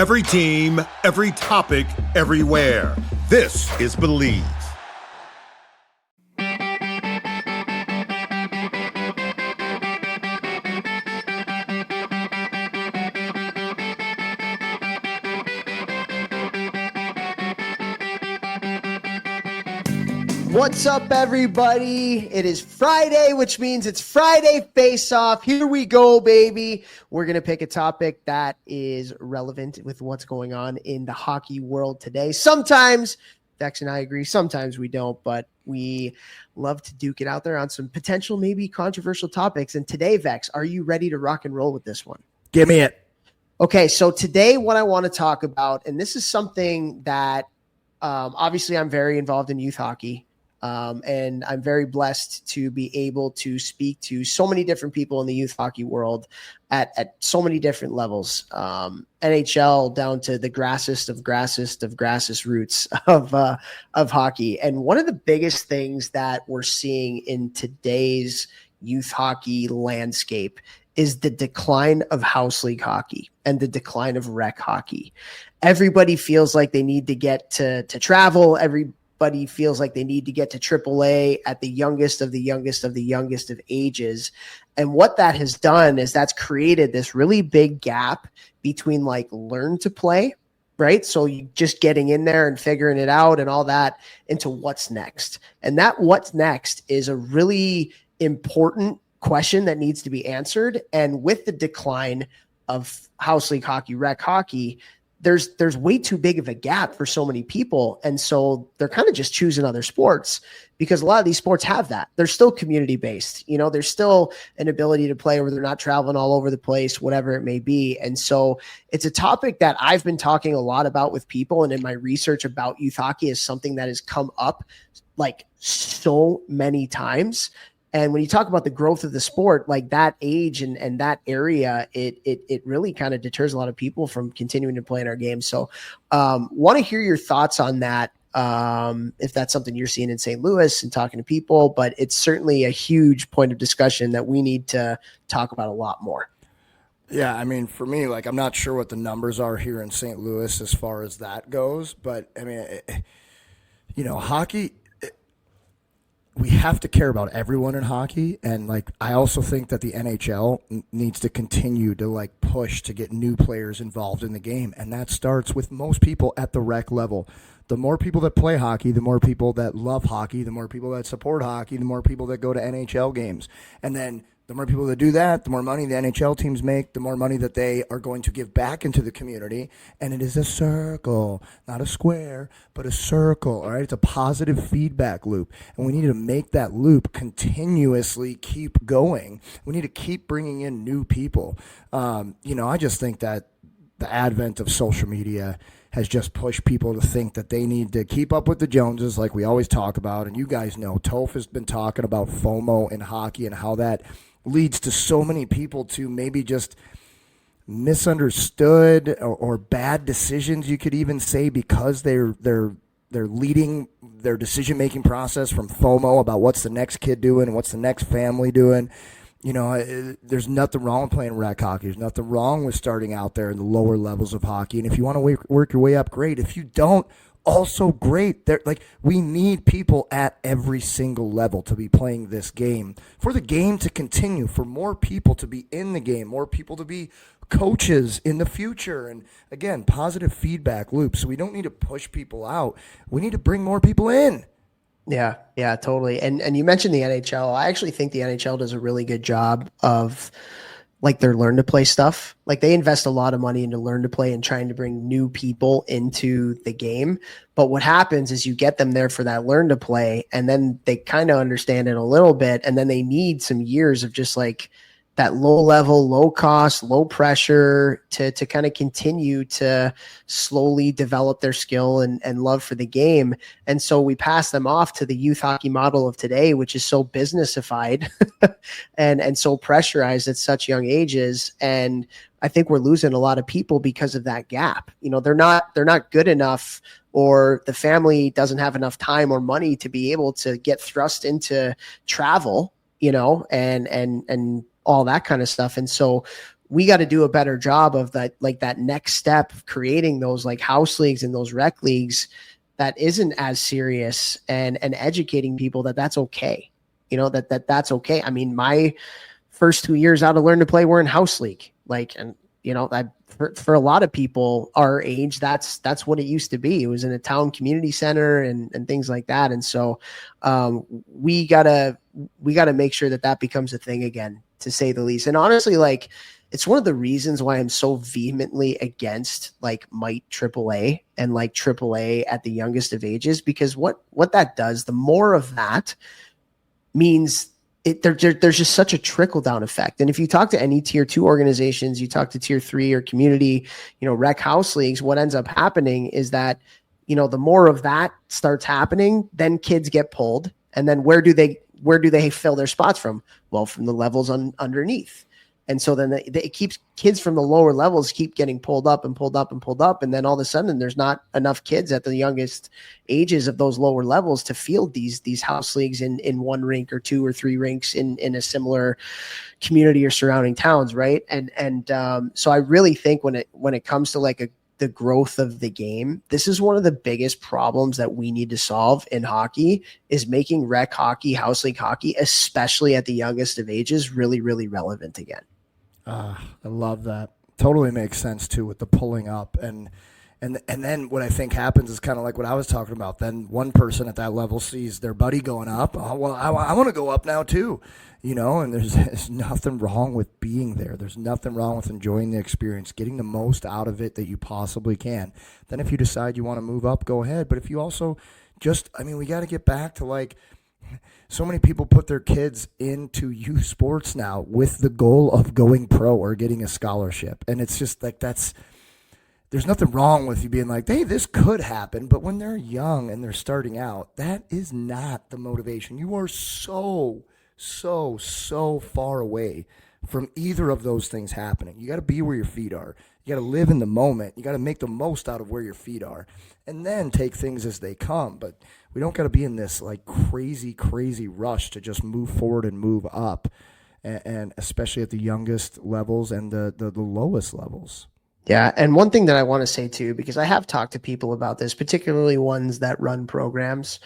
Every team, every topic, everywhere. This is Believe. What's up, everybody? It is Friday, which means it's Friday Face-Off. Here we go, baby. We're going to pick a topic that is relevant with what's going on in the hockey world today. Sometimes Vex and I agree, sometimes we don't, but we love to duke it out there on some potential, maybe controversial topics. And today, Vex, are you ready to rock and roll with this one? Give me it. Okay, so today what I want to talk about, and this is something that obviously I'm very involved in youth hockey. And I'm very blessed to be able to speak to so many different people in the youth hockey world at so many different levels, NHL down to the grassest roots of hockey. And one of the biggest things that we're seeing in today's youth hockey landscape is the decline of house league hockey and the decline of rec hockey. Everybody feels like they need to get to travel. Everybody feels like they need to get to AAA at the youngest of ages. And what that has done is that's created this really big gap between like learn to play, right? So you just getting in there and figuring it out and all that into what's next. And that what's next is a really important question that needs to be answered. And with the decline of house league hockey, rec hockey, there's way too big of a gap for so many people. And so they're kind of just choosing other sports because a lot of these sports have that. They're still community based. You know, there's still an ability to play where they're not traveling all over the place, whatever it may be. And so it's a topic that I've been talking a lot about with people. And in my research about youth hockey is something that has come up like so many times. And when you talk about the growth of the sport, like that age and that area, it really kind of deters a lot of people from continuing to play in our game. So want to hear your thoughts on that, if that's something you're seeing in St. Louis and talking to people. But it's certainly a huge point of discussion that we need to talk about a lot more. Yeah, I mean, for me, like, I'm not sure what the numbers are here in St. Louis as far as that goes. But, I mean, hockey – we have to care about everyone in hockey, and like I also think that the NHL needs to continue to like push to get new players involved in the game, and that starts with most people at the rec level. The more people that play hockey, the more people that love hockey, the more people that support hockey, the more people that go to NHL games, and then the more people that do that, the more money the NHL teams make, the more money that they are going to give back into the community. And it is a circle, not a square, but a circle. All right, it's a positive feedback loop. And we need to make that loop continuously keep going. We need to keep bringing in new people. I just think that the advent of social media has just pushed people to think that they need to keep up with the Joneses like we always talk about. And you guys know, Toph has been talking about FOMO in hockey and how that leads to so many people to maybe just misunderstood or bad decisions, you could even say, because they're leading their decision-making process from FOMO about what's the next kid doing and what's the next family doing. There's nothing wrong with playing rec hockey. There's nothing wrong with starting out there in the lower levels of hockey. And if you want to work your way up, great. If you don't, also great. We need people at every single level to be playing this game, for the game to continue, for more people to be in the game, more people to be coaches in the future. And again, positive feedback loops. So we don't need to push people out. We need to bring more people in. Yeah, totally. And you mentioned the NHL. I actually think the NHL does a really good job of like their learn to play stuff. Like they invest a lot of money into learn to play and trying to bring new people into the game. But what happens is you get them there for that learn to play, and then they kind of understand it a little bit. And then they need some years of just like that low level, low cost, low pressure to kind of continue to slowly develop their skill and love for the game. And so we pass them off to the youth hockey model of today, which is so businessified and so pressurized at such young ages. And I think we're losing a lot of people because of that gap. They're not good enough, or the family doesn't have enough time or money to be able to get thrust into travel, and all that kind of stuff. And so we got to do a better job of that, like that next step of creating those like house leagues and those rec leagues that isn't as serious, and educating people that that's okay. You know, that's okay. I mean, my first 2 years out of Learn to Play were in house league. Like, and you know, for a lot of people our age, that's what it used to be. It was in a town community center and things like that. And so we gotta make sure that becomes a thing again, to say the least. And honestly, like, it's one of the reasons why I'm so vehemently against like Might AAA and like AAA at the youngest of ages, because what that does, the more of that means there's just such a trickle down effect. And if you talk to any tier 2 organizations, you talk to tier 3 or community, you know, rec house leagues, what ends up happening is that, you know, the more of that starts happening, then kids get pulled. And then where do they fill their spots from? Well, from the levels underneath. And so then it keeps kids from the lower levels keep getting pulled up and pulled up and pulled up. And then all of a sudden there's not enough kids at the youngest ages of those lower levels to field these house leagues in one rink or 2 or 3 rinks in a similar community or surrounding towns. Right. And so I really think when it comes to like the growth of the game, this is one of the biggest problems that we need to solve in hockey, is making rec hockey, house league hockey, especially at the youngest of ages, really, really relevant again. I love that. Totally makes sense too, with the pulling up, and then what I think happens is kind of like what I was talking about. Then one person at that level sees their buddy going up. Oh, well, I want to go up now too, you know. And there's nothing wrong with being there. There's nothing wrong with enjoying the experience, getting the most out of it that you possibly can. Then if you decide you want to move up, go ahead. But if you also we got to get back to like, so many people put their kids into youth sports now with the goal of going pro or getting a scholarship. And it's just like, there's nothing wrong with you being like, hey, this could happen. But when they're young and they're starting out, that is not the motivation. You are so far away from either of those things happening. You got to be where your feet are. You got to live in the moment. You got to make the most out of where your feet are, and then take things as they come. But we don't got to be in this like crazy rush to just move forward and move up, and especially at the youngest levels and the lowest levels. Yeah. And one thing that I want to say too, because I have talked to people about this, particularly ones that run programs,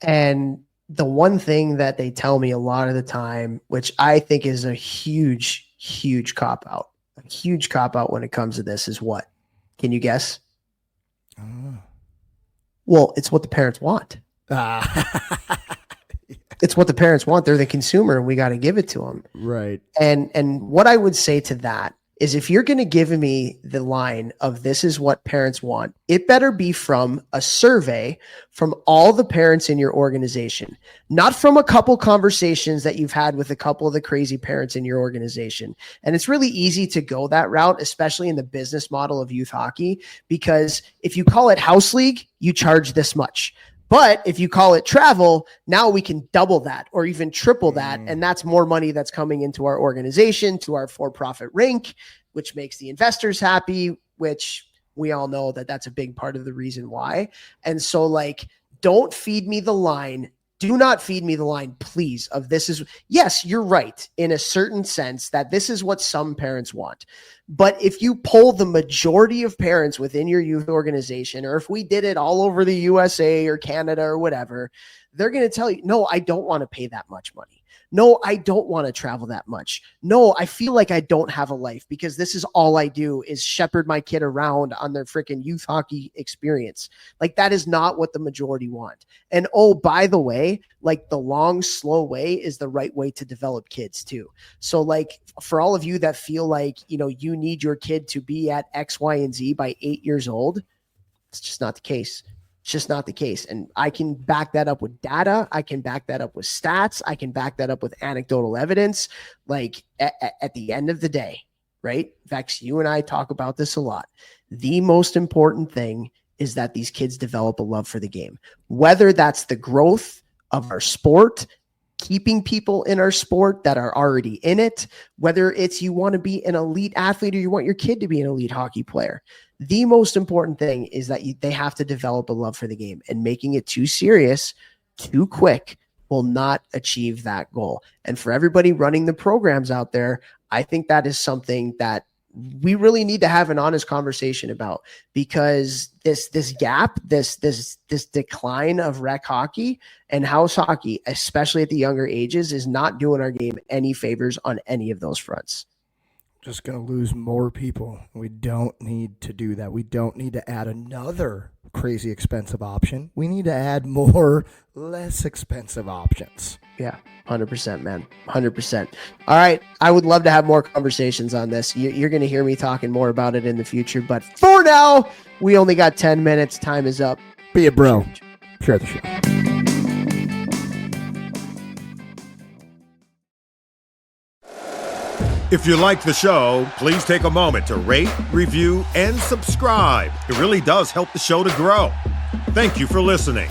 and the one thing that they tell me a lot of the time, which I think is a huge cop-out, when it comes to this, is what? Can you guess? Well, it's what the parents want. It's what the parents want. They're the consumer, and we got to give it to them. Right. And what I would say to that is, if you're going to give me the line of this is what parents want, it better be from a survey from all the parents in your organization, not from a couple conversations that you've had with a couple of the crazy parents in your organization. And it's really easy to go that route, especially in the business model of youth hockey, because if you call it house league, you charge this much. But if you call it travel, now we can double that or even triple that. And that's more money that's coming into our organization, to our for-profit rink, which makes the investors happy, which we all know that that's a big part of the reason why. And so, like, don't feed me the line. Do not feed me the line, please, of this is, yes, you're right in a certain sense that this is what some parents want. But if you poll the majority of parents within your youth organization, or if we did it all over the USA or Canada or whatever, they're going to tell you, no, I don't want to pay that much money. No, I don't want to travel that much. No, I feel like I don't have a life because this is all I do is shepherd my kid around on their freaking youth hockey experience. Like, that is not what the majority want. And oh, by the way, like, the long, slow way is the right way to develop kids too. So, like, for all of you that feel like, you know, you need your kid to be at X, Y, and Z by 8 years old, it's just not the case. It's just not the case. And I can back that up with data. I can back that up with stats. I can back that up with anecdotal evidence. Like, at the end of the day, right? Vex, you and I talk about this a lot. The most important thing is that these kids develop a love for the game, whether that's the growth of our sport, keeping people in our sport that are already in it, whether it's you want to be an elite athlete or you want your kid to be an elite hockey player. The most important thing is that they have to develop a love for the game, and making it too serious, too quick will not achieve that goal. And for everybody running the programs out there, I think that is something that we really need to have an honest conversation about, because this gap, this decline of rec hockey and house hockey, especially at the younger ages, is not doing our game any favors on any of those fronts. Just going to lose more people. We don't need to do that. We don't need to add another crazy expensive option. We need to add more less expensive options. Yeah, 100%, man. 100%. All right. I would love to have more conversations on this. You're going to hear me talking more about it in the future. But for now, we only got 10 minutes. Time is up. Be a bro. Share the show. If you like the show, please take a moment to rate, review, and subscribe. It really does help the show to grow. Thank you for listening.